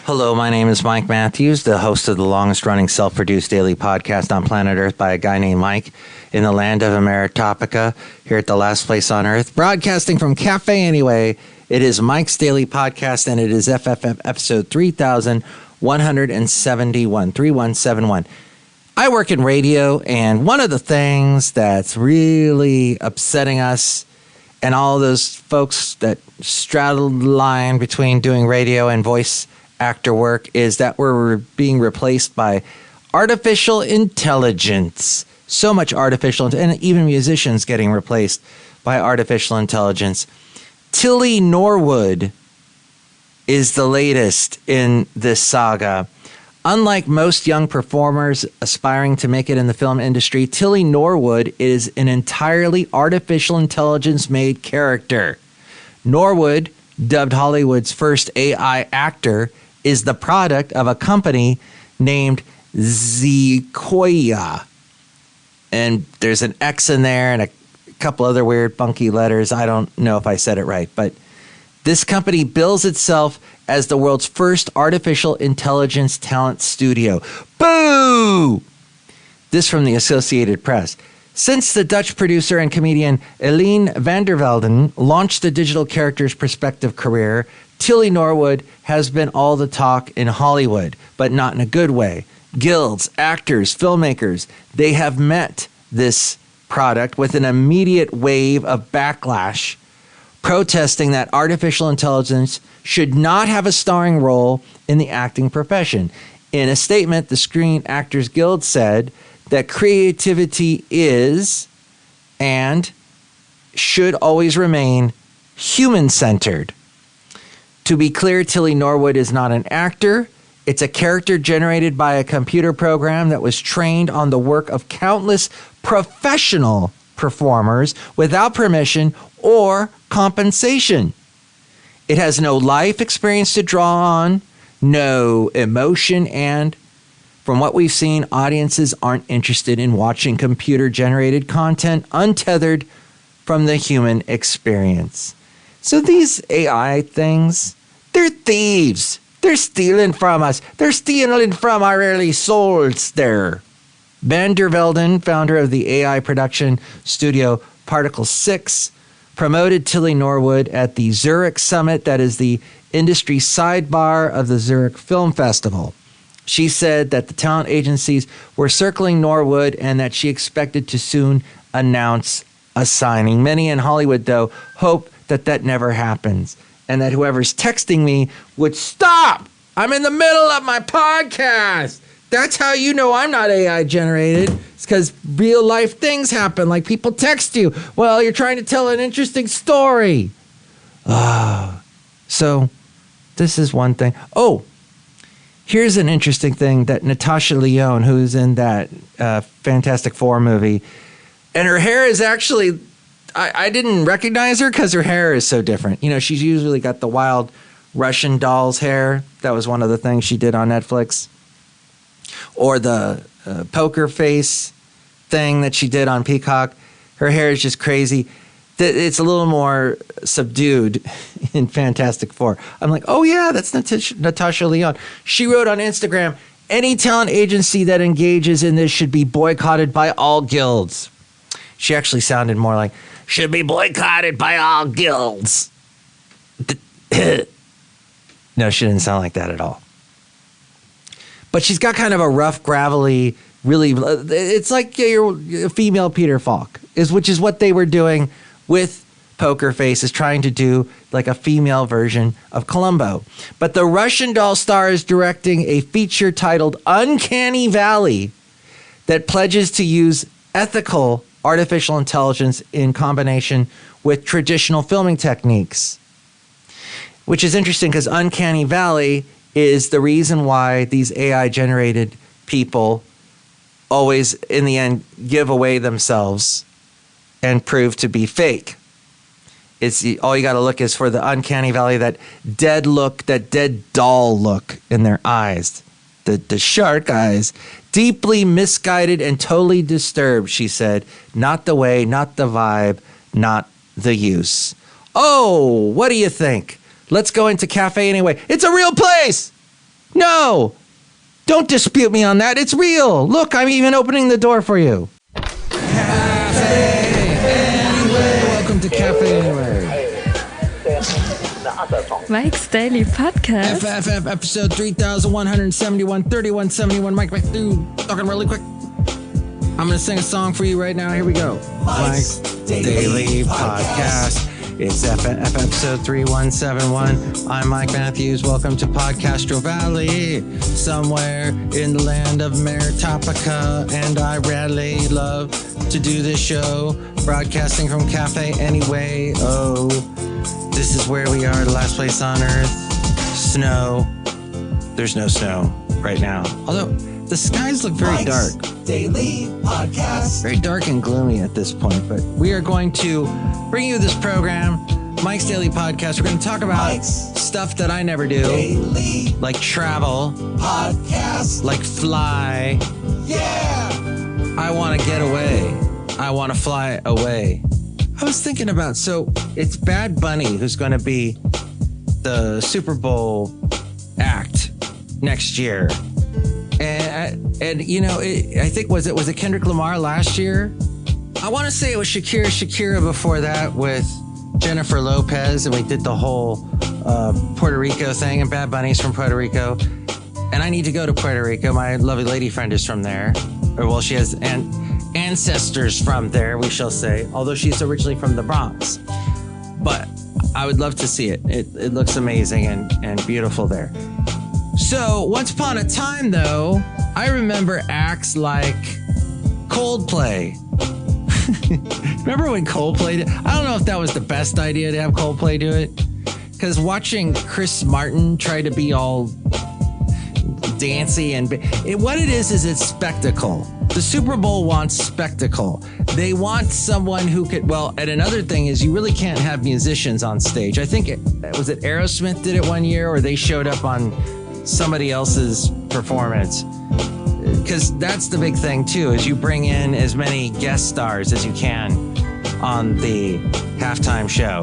Hello, my name is Mike Matthews, the host of the longest-running self-produced daily podcast on planet Earth by a guy named Mike in the land of Rootabega, here at the last place on Earth, broadcasting from Café Anyway. It is Mike's Daily Podcast, and it is FFF episode 3171. I work in radio, and one of the things that's really upsetting us and all those folks that straddle the line between doing radio and voice actor work is that we're being replaced by artificial intelligence. So much artificial, and even musicians getting replaced by artificial intelligence. Chely Norwood is the latest in this saga. Unlike most young performers aspiring to make it in the film industry, Chely Norwood is an entirely artificial intelligence-made character. Norwood, dubbed Hollywood's first AI actor, is the product of a company named Sequoia. And there's an X in there and a couple other weird funky letters. I don't know if I said it right, but this company bills itself as the world's first artificial intelligence talent studio. Boo! This from the Associated Press. Since the Dutch producer and comedian Eline van der Velden launched the digital character's prospective career, Chely Norwood has been all the talk in Hollywood, but not in a good way. Guilds, actors, filmmakers, they have met this product with an immediate wave of backlash, protesting that artificial intelligence should not have a starring role in the acting profession. In a statement, the Screen Actors Guild said that creativity is and should always remain human-centered. To be clear, Chely Norwood is not an actor. It's a character generated by a computer program that was trained on the work of countless professional performers without permission or compensation. It has no life experience to draw on, no emotion, and from what we've seen, audiences aren't interested in watching computer-generated content untethered from the human experience. So these AI things, they're thieves. They're stealing from us. They're stealing from our early souls there. Van der Velden, founder of the AI production studio Particle 6, promoted Chely Norwood at the Zurich Summit, that is the industry sidebar of the Zurich Film Festival. She said that the talent agencies were circling Norwood and that she expected to soon announce a signing. Many in Hollywood, though, hope that that never happens and that whoever's texting me would stop. I'm in the middle of my podcast. That's how you know I'm not AI generated. It's because real life things happen, like people text you. Well, you're trying to tell an interesting story. So this is one thing. Oh, here's an interesting thing that Natasha Lyonne, who's in that Fantastic Four movie, and her hair is actually, I didn't recognize her because her hair is so different. You know, she's usually got the wild Russian doll's hair. That was one of the things she did on Netflix. Or the poker face thing that she did on Peacock. Her hair is just crazy. It's a little more subdued in Fantastic Four. I'm like, oh yeah, that's Natasha Lyonne. She wrote on Instagram, any talent agency that engages in this should be boycotted by all guilds. She actually sounded more like, should be boycotted by all guilds. No, she didn't sound like that at all. But she's got kind of a rough, gravelly, really, it's like you're a female Peter Falk, which is what they were doing with Poker Face, is trying to do like a female version of Columbo. But the Russian doll star is directing a feature titled Uncanny Valley that pledges to use ethical artificial intelligence in combination with traditional filming techniques. Which is interesting because Uncanny Valley is the reason why these AI-generated people always, in the end, give away themselves and prove to be fake. It's all you got to look is for the Uncanny Valley, that dead look, that dead doll look in their eyes. The shark eyes. Deeply misguided and totally disturbed, she said. Not the way, not the vibe, not the use. Oh, what do you think? Let's go into Café Anyway. It's a real place! No! Don't dispute me on that. It's real. Look, I'm even opening the door for you. Café Anyway. Welcome to Café Anyway. Mike's Daily Podcast. FFF episode 3171, 3171. Mike, dude, talking really quick. I'm going to sing a song for you right now. Here we go. Mike's Daily Podcast. It's FFF episode 3171. I'm Mike Matthews. Welcome to podCastro Valley, somewhere in the land of Meritopica. And I really love to do this show, broadcasting from Café Anyway. Oh, this is where we are, the last place on earth. Snow. There's no snow right now. Although the skies look very dark. Daily Podcast. Very dark and gloomy at this point, but we are going to bring you this program, Mike's Daily Podcast. We're going to talk about stuff that I never do, Daily like travel, podcast, like fly. Yeah! I want to get away. I want to fly away. I was thinking about, so it's Bad Bunny who's going to be the Super Bowl act next year. And you know, I think, was it Kendrick Lamar last year? I want to say it was Shakira before that with Jennifer Lopez, and we did the whole Puerto Rico thing, and Bad Bunny's from Puerto Rico. And I need to go to Puerto Rico. My lovely lady friend is from there. Or, well, she has ancestors from there, we shall say, although she's originally from the Bronx. But I would love to see it. It looks amazing and beautiful there. So, once upon a time, though, I remember acts like Coldplay. Remember when Coldplay did? I don't know if that was the best idea to have Coldplay do it. Because watching Chris Martin try to be all dancey and... what it is it's spectacle. The Super Bowl wants spectacle. They want someone who could... Well, and another thing is you really can't have musicians on stage. I think was it Aerosmith did it one year, or they showed up on somebody else's performance, because that's the big thing too, is you bring in as many guest stars as you can on the halftime show.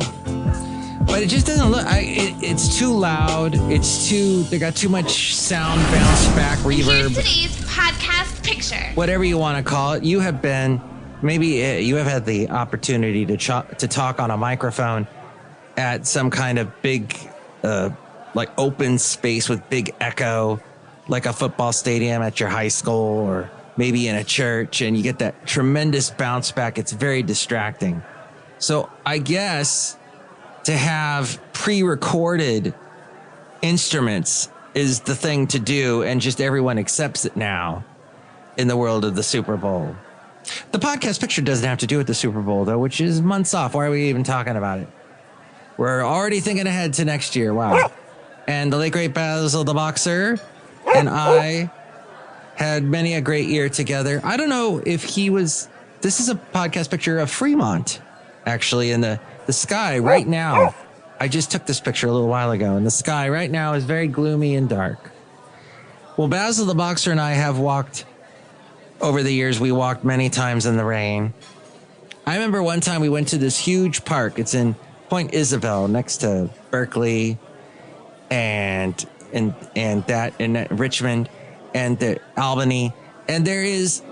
But it just doesn't look, it's too loud, they got too much sound, bounce back, reverb. Here's today's podcast picture. Whatever you want to call it. You have been, maybe you have had the opportunity to talk on a microphone at some kind of big like open space with big echo, like a football stadium at your high school, or maybe in a church, and you get that tremendous bounce back. It's very distracting. So I guess to have pre-recorded instruments is the thing to do, and just everyone accepts it now in the world of the Super Bowl. The podcast picture doesn't have to do with the Super Bowl, though, which is months off. Why are we even talking about it? We're already thinking ahead to next year. Wow. And the late, great Basil the Boxer and I had many a great year together. I don't know if he was... This is a podcast picture of Fremont, actually, in the sky right now. I just took this picture a little while ago, and the sky right now is very gloomy and dark. Well, Basil the Boxer and I have walked... Over the years, we walked many times in the rain. I remember one time we went to this huge park. It's in Point Isabel, next to Berkeley, and Richmond and the Albany, and there is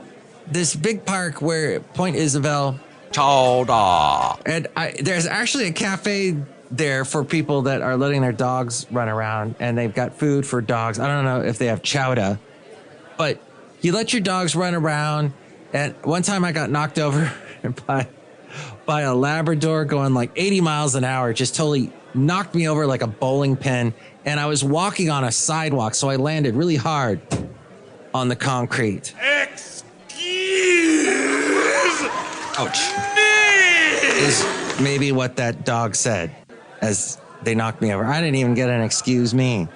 this big park where Point Isabel, and there's actually a cafe there for people that are letting their dogs run around, and they've got food for dogs. I don't know if they have chowder, but you let your dogs run around. And one time I got knocked over by a Labrador going like 80 miles an hour, just totally knocked me over like a bowling pin. And I was walking on a sidewalk, so I landed really hard on the concrete. Excuse Ouch. Me! Is maybe what that dog said as they knocked me over. I didn't even get an excuse me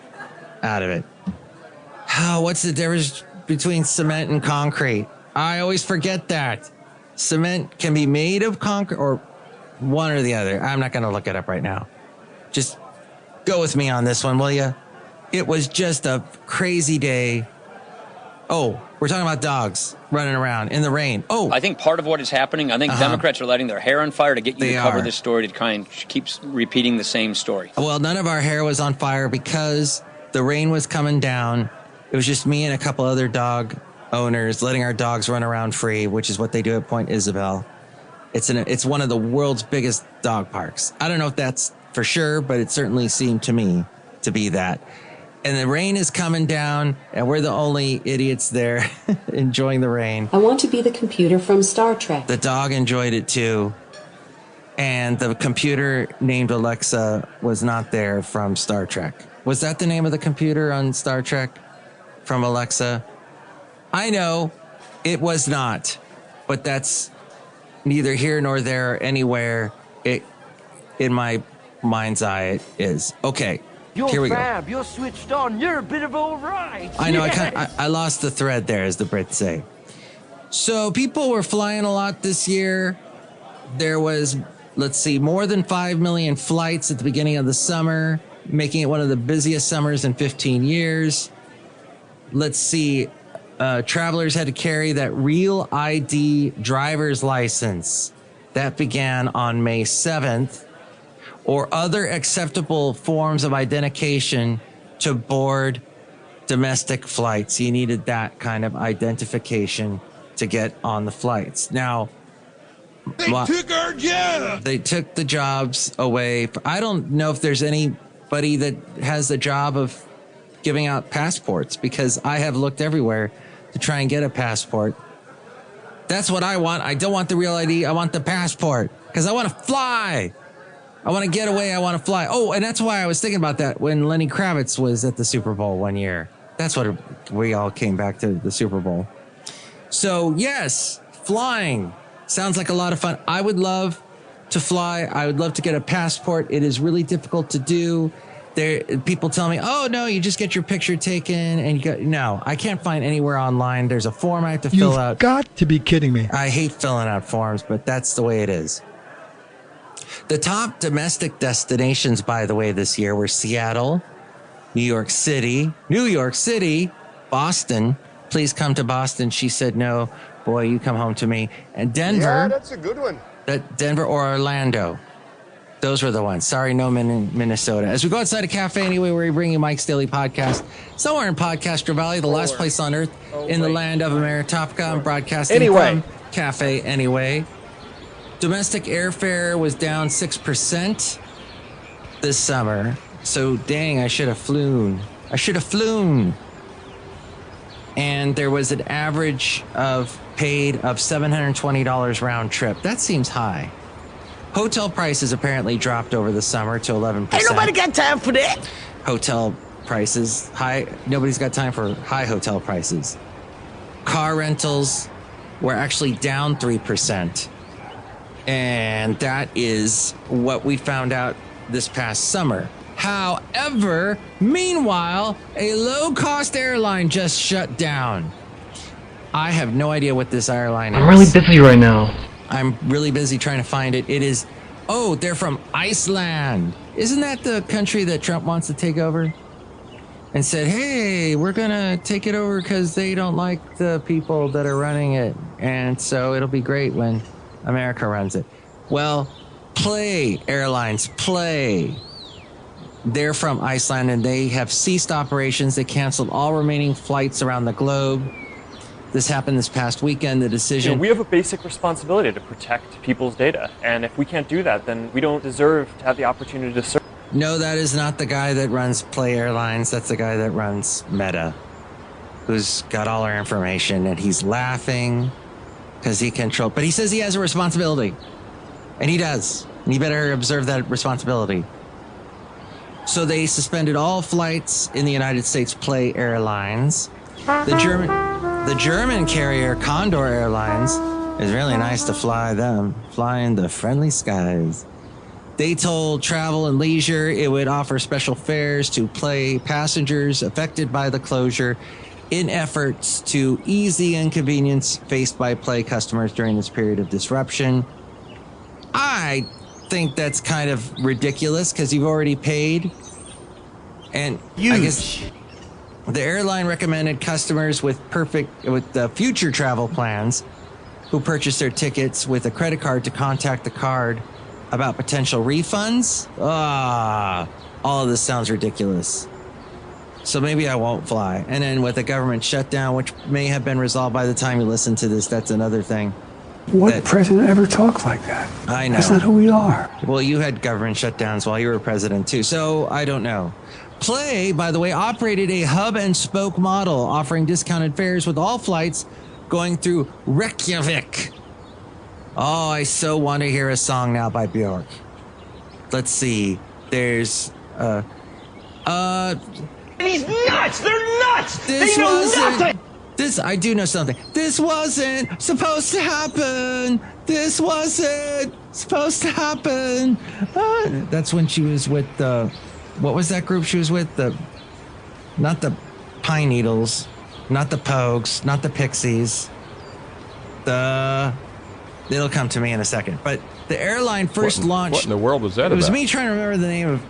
out of it. Oh, what's the difference between cement and concrete? I always forget that. Cement can be made of concrete or one or the other. I'm not going to look it up right now. Just go with me on this one, will you? It was just a crazy day. Oh, we're talking about dogs running around in the rain. Oh, I think part of what is happening, I think Democrats are lighting their hair on fire to get you to cover this story, to try and keep repeating the same story. Well, none of our hair was on fire because The rain was coming down. It was just me and a couple other dog owners letting our dogs run around free, which is what they do at Point Isabel. It's one of the world's biggest dog parks. I don't know if that's for sure, but it certainly seemed to me to be that. And the rain is coming down, and we're the only idiots there enjoying the rain. I want to be the computer from Star Trek. The dog enjoyed it too. And the computer named Alexa was not there from Star Trek. Was that the name of the computer on Star Trek from Alexa? I know it was not, but that's neither here nor there anywhere. It, in my mind's eye, it is. Okay. You're here we fab. go. You're switched on. You're a bit of all right. I know. Yes. I lost the thread there, as the Brits say. So people were flying a lot this year. There was, let's see, more than 5 million flights at the beginning of the summer, making it one of the busiest summers in 15 years. Let's see. Travelers had to carry that real ID driver's license. That began on May 7th. Or other acceptable forms of identification to board domestic flights. You needed that kind of identification to get on the flights. Now, they took our job. They took the jobs away. I don't know if there's anybody that has the job of giving out passports, because I have looked everywhere to try and get a passport. That's what I want. I don't want the real ID. I want the passport because I want to fly. I want to get away. I want to fly. Oh, and that's why I was thinking about that when Lenny Kravitz was at the Super Bowl one year. That's what we all came back to the Super Bowl. So, yes, flying sounds like a lot of fun. I would love to fly. I would love to get a passport. It is really difficult to do. People tell me, oh, no, you just get your picture taken. And no, I can't find anywhere online. There's a form I have to fill out. You've got to be kidding me. I hate filling out forms, but that's the way it is. The top domestic destinations, by the way, this year were Seattle, New York City, Boston. Please come to Boston. She said, no, boy, you come home to me. And Denver. Yeah, that's a good one. Denver or Orlando. Those were the ones. Sorry, no Minnesota. As we go outside of Café Anyway, where we bring you Mike's Daily Podcast. Somewhere in Podcastro Valley, the last place on earth in the land of Ameritopka. I'm broadcasting from Café Anyway. Domestic airfare was down 6% this summer. So, dang, I should have flown. And there was an average of paid of $720 round trip. That seems high. Hotel prices apparently dropped over the summer to 11%. Ain't nobody got time for that. Hotel prices high. Nobody's got time for high hotel prices. Car rentals were actually down 3%. And that is what we found out this past summer. However, meanwhile, a low-cost airline just shut down. I have no idea what this airline is. I'm really busy right now. I'm really busy trying to find it. It is, they're from Iceland. Isn't that the country that Trump wants to take over? And said, hey, we're going to take it over because they don't like the people that are running it. And so it'll be great when America runs it. Well, play, airlines, play. They're from Iceland, and they have ceased operations. They canceled all remaining flights around the globe. This happened this past weekend. The decision... we have a basic responsibility to protect people's data. And if we can't do that, then we don't deserve to have the opportunity to serve. No, that is not the guy that runs Play Airlines. That's the guy that runs Meta, who's got all our information, and he's laughing because he controls. But he says he has a responsibility, and he does. And you better observe that responsibility. So they suspended all flights in the United States Play Airlines. The German carrier Condor Airlines is really nice to fly in the friendly skies. They told Travel and Leisure it would offer special fares to Play passengers affected by the closure in efforts to ease the inconvenience faced by Play customers during this period of disruption. I think that's kind of ridiculous because you've already paid. And huge. I guess the airline recommended customers with future travel plans who purchase their tickets with a credit card to contact the card about potential refunds. All of this sounds ridiculous. So maybe I won't fly. And then with the government shutdown, which may have been resolved by the time you listen to this, that's another thing. What president ever talked like that? I know. That's not who we are. Well, you had government shutdowns while you were president, too. So I don't know. Play, by the way, operated a hub and spoke model, offering discounted fares with all flights going through Reykjavik. Oh, I so want to hear a song now by Björk. Let's see. There's, He's nuts! They're nuts! This they know wasn't. nothing! I do know something. This wasn't supposed to happen. This wasn't supposed to happen. That's when she was with the. What was that group she was with? Not the Pine Needles, not the Pogues, not the Pixies. It'll come to me in a second. But the airline first launched. What in the world was that about? It was me trying to remember the name of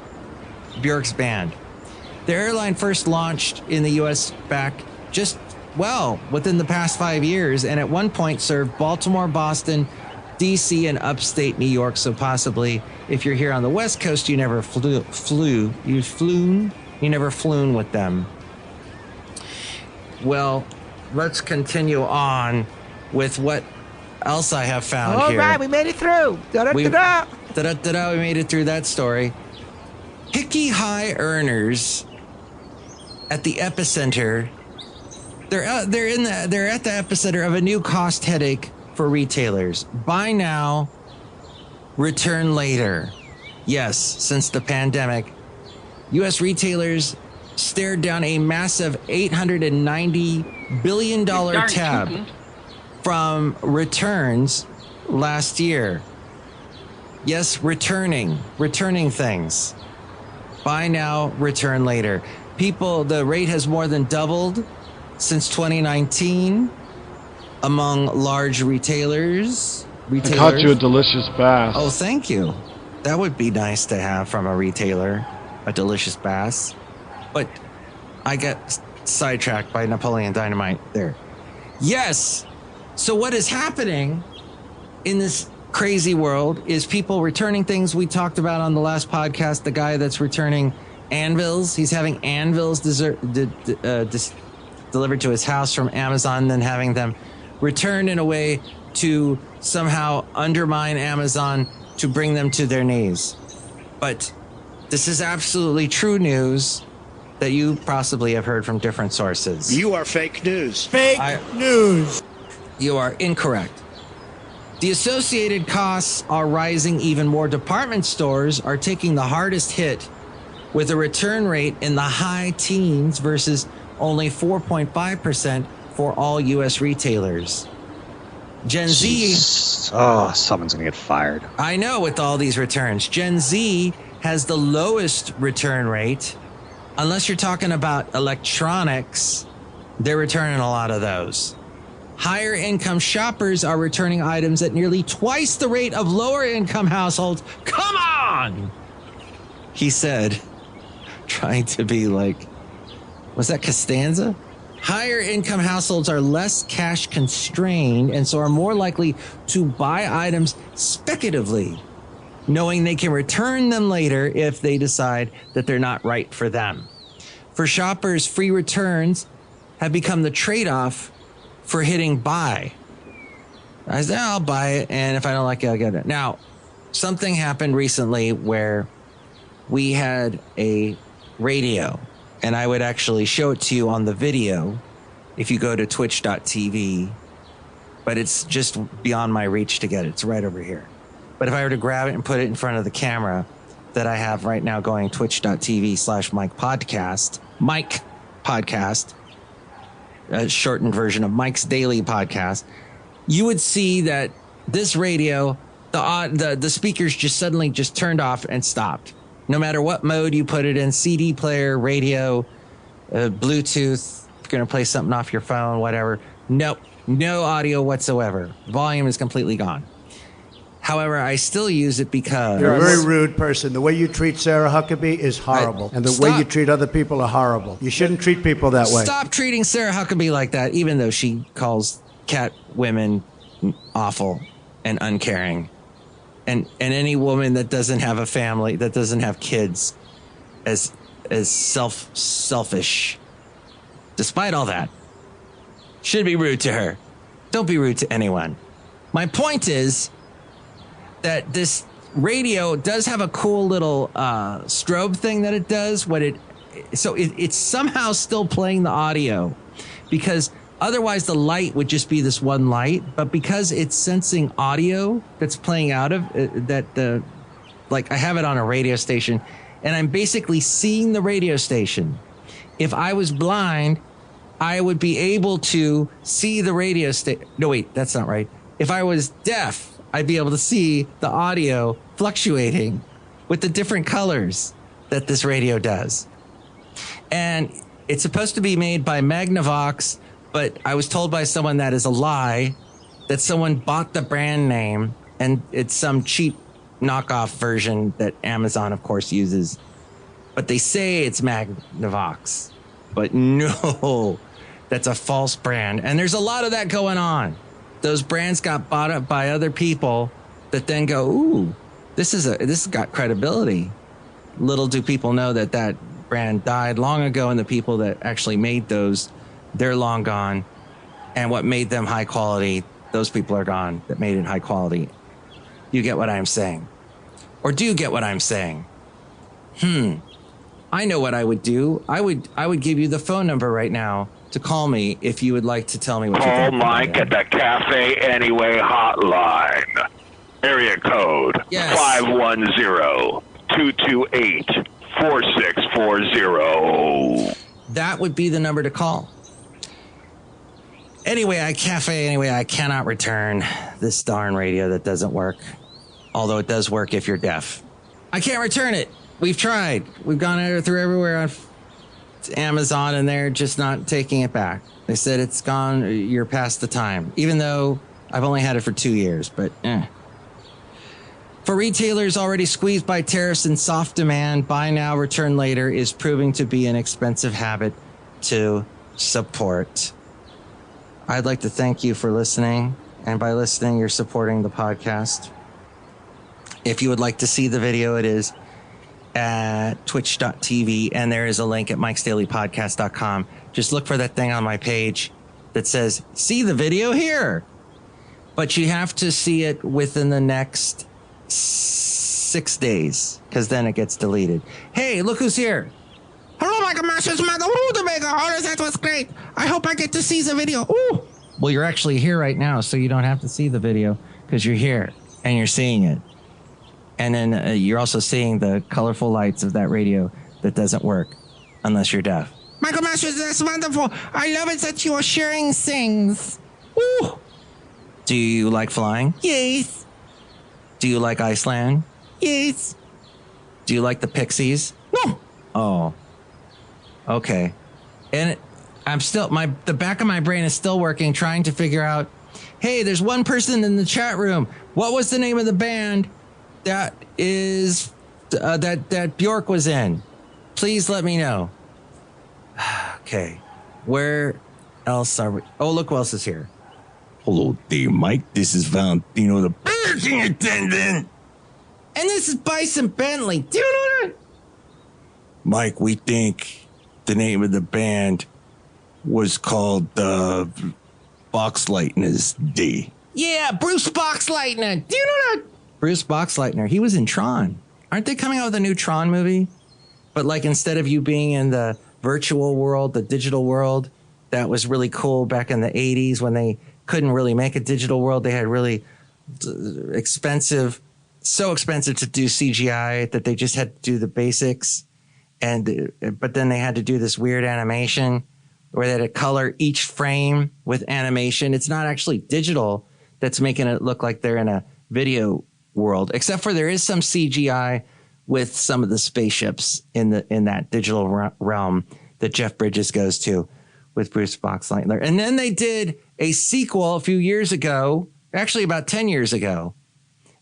Björk's band. The airline first launched in the U.S. back within the past 5 years, and at one point served Baltimore, Boston, D.C., and upstate New York. So possibly, if you're here on the West Coast, you never flew. You never flown with them. Well, let's continue on with what else I have found here. All right, we made it through. We made it through that story. Hickey high earners at the epicenter. They're at the epicenter of a new cost headache for retailers. Buy now, return later. Yes, since the pandemic, U.S. retailers stared down a massive $890 billion tab from returns last year. Yes, returning things. Buy now, return later. The rate has more than doubled since 2019 among large retailers. I caught you a delicious bass. Oh, thank you. That would be nice to have from a retailer, a delicious bass. But I got sidetracked by Napoleon Dynamite there. Yes. So what is happening in this crazy world is people returning things we talked about on the last podcast. The guy that's returning anvils, he's having anvils delivered to his house from Amazon, then having them returned in a way to somehow undermine Amazon to bring them to their knees. But this is absolutely true news that you possibly have heard from different sources. You are fake news. Fake news. You are incorrect. The associated costs are rising even more. Department stores are taking the hardest hit with a return rate in the high teens versus only 4.5% for all U.S. retailers. Gen Z... Oh, someone's going to get fired. I know, with all these returns. Gen Z has the lowest return rate. Unless you're talking about electronics, they're returning a lot of those. Higher income shoppers are returning items at nearly twice the rate of lower income households. Come on! He said, trying to be like, was that Costanza? Higher income households are less cash constrained and so are more likely to buy items speculatively, knowing they can return them later if they decide that they're not right for them. For shoppers, free returns have become the trade-off for hitting buy. I said, I'll buy it, and if I don't like it, I'll get it. Now, something happened recently where we had a radio, and I would actually show it to you on the video if you go to twitch.tv, but it's just beyond my reach to get it. It's right over here. But if I were to grab it and put it in front of the camera that I have right now going twitch.tv/Mike Podcast, a shortened version of Mike's Daily Podcast, you would see that this radio, the speakers just suddenly just turned off and stopped. No matter what mode you put it in, CD player, radio, Bluetooth, if you're going to play something off your phone, whatever. Nope, no audio whatsoever. Volume is completely gone. However, I still use it because... You're a very rude person. The way you treat Sarah Huckabee is horrible. And the way you treat other people are horrible. You shouldn't treat people that way. Stop treating Sarah Huckabee like that, even though she calls cat women awful and uncaring. And any woman that doesn't have a family, that doesn't have kids, as as selfish. Despite all that, should be rude to her. Don't be rude to anyone. My point is that this radio does have a cool little strobe thing that it does. It's somehow still playing the audio, because otherwise the light would just be this one light. But because it's sensing audio that's playing out of like I have it on a radio station, and I'm basically seeing the radio station. If I was blind, I would be able to see the radio station. No, wait, that's not right. If I was deaf, I'd be able to see the audio fluctuating with the different colors that this radio does. And it's supposed to be made by Magnavox, but I was told by someone that is a lie, that someone bought the brand name and it's some cheap knockoff version that Amazon, of course, uses. But they say it's Magnavox. But no, that's a false brand. And there's a lot of that going on. Those brands got bought up by other people that then go, ooh, this has got credibility. Little do people know that that brand died long ago, and the people that actually made those, they're long gone. And what made them high quality, those people are gone that made it high quality. You get what I'm saying? Or do you get what I'm saying? I know what I would do. I would give you the phone number right now to call me if you would like to tell me what you think. Call Mike at the Café Anyway hotline. Area code 510-228-4640. That would be the number to call. Anyway, I cannot return this darn radio that doesn't work. Although it does work if you're deaf. I can't return it. We've tried. We've gone through everywhere on Amazon, and they're just not taking it back. They said it's gone. You're past the time. Even though I've only had it for 2 years, but For retailers already squeezed by tariffs and soft demand, buy now, return later is proving to be an expensive habit to support. I'd like to thank you for listening. And by listening, you're supporting the podcast. If you would like to see the video, it is at twitch.tv, and there is a link at mikesdailypodcast.com. Just look for that thing on my page that says, see the video here. But you have to see it within the next 6 days, because then it gets deleted. Hey, look who's here. Hello, Michael Masters, Madame Rootabega. Oh, that was great. I hope I get to see the video. Ooh. Well, you're actually here right now, so you don't have to see the video, because you're here and you're seeing it. And then you're also seeing the colorful lights of that radio that doesn't work unless you're deaf. Michael Masters, that's wonderful. I love it that you are sharing things. Ooh. Do you like flying? Yes. Do you like Iceland? Yes. Do you like the Pixies? No. Oh. Okay. And the back of my brain is still working, trying to figure out, hey, there's one person in the chat room. What was the name of the band that is that Bjork was in? Please let me know. Okay. Where else are we? Oh, look who else is here. Hello there, Mike. This is Valentino, the parking attendant. And this is Bison Bentley. Do you know that? Mike, we think the name of the band was called Boxleitner's Day. Yeah, Bruce Boxleitner. Do you know that? Bruce Boxleitner. He was in Tron. Aren't they coming out with a new Tron movie? But like, instead of you being in the virtual world, the digital world, that was really cool back in the 80s when they couldn't really make a digital world. They had really expensive to do CGI that they just had to do the basics. But then they had to do this weird animation where they had to color each frame with animation. It's not actually digital that's making it look like they're in a video world, except for there is some CGI with some of the spaceships in that digital realm that Jeff Bridges goes to with Bruce Boxleitner. And then they did a sequel a few years ago, actually about 10 years ago.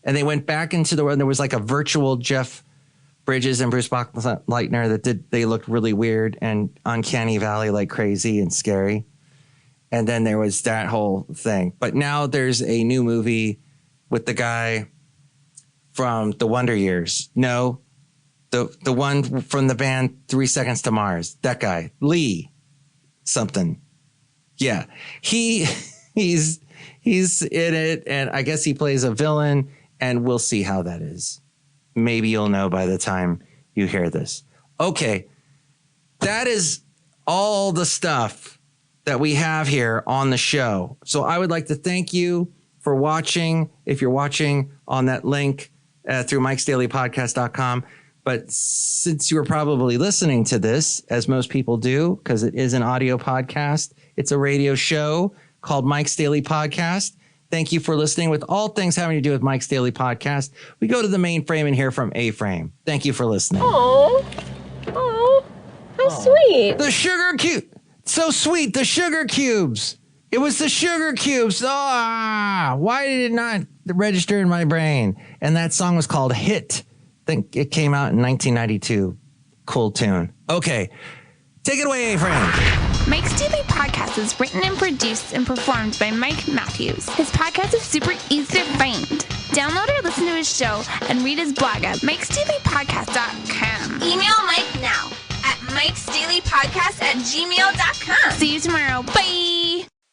And they went back into the world, and there was like a virtual Jeff Bridges and Bruce Boxleitner they looked really weird and Uncanny Valley like crazy and scary. And then there was that whole thing. But now there's a new movie with the guy from The Wonder Years. No, The one from the band 3 Seconds to Mars. That guy. Lee. Something. Yeah. He's in it, and I guess he plays a villain, and we'll see how that is. Maybe you'll know by the time you hear this. Okay. That is all the stuff that we have here on the show. So I would like to thank you for watching. If you're watching on that link through mikesdailypodcast.com. But since you were probably listening to this, as most people do, because it is an audio podcast, it's a radio show called Mike's Daily Podcast. Thank you for listening. With all things having to do with Mike's Daily Podcast, we go to the main frame and hear from A-Frame. Thank you for listening. Oh, how sweet. The sugar cube. So sweet. The sugar cubes. It was the sugar cubes. Why did it not register in my brain? And that song was called Hit. I think it came out in 1992. Cool tune. Okay. Take it away, A-Frame. Mike's Daily Podcast is written and produced and performed by Mike Matthews. His podcast is super easy to find. Download or listen to his show and read his blog at mikesdailypodcast.com. Email Mike now at mikesdailypodcast@gmail.com. See you tomorrow. Bye.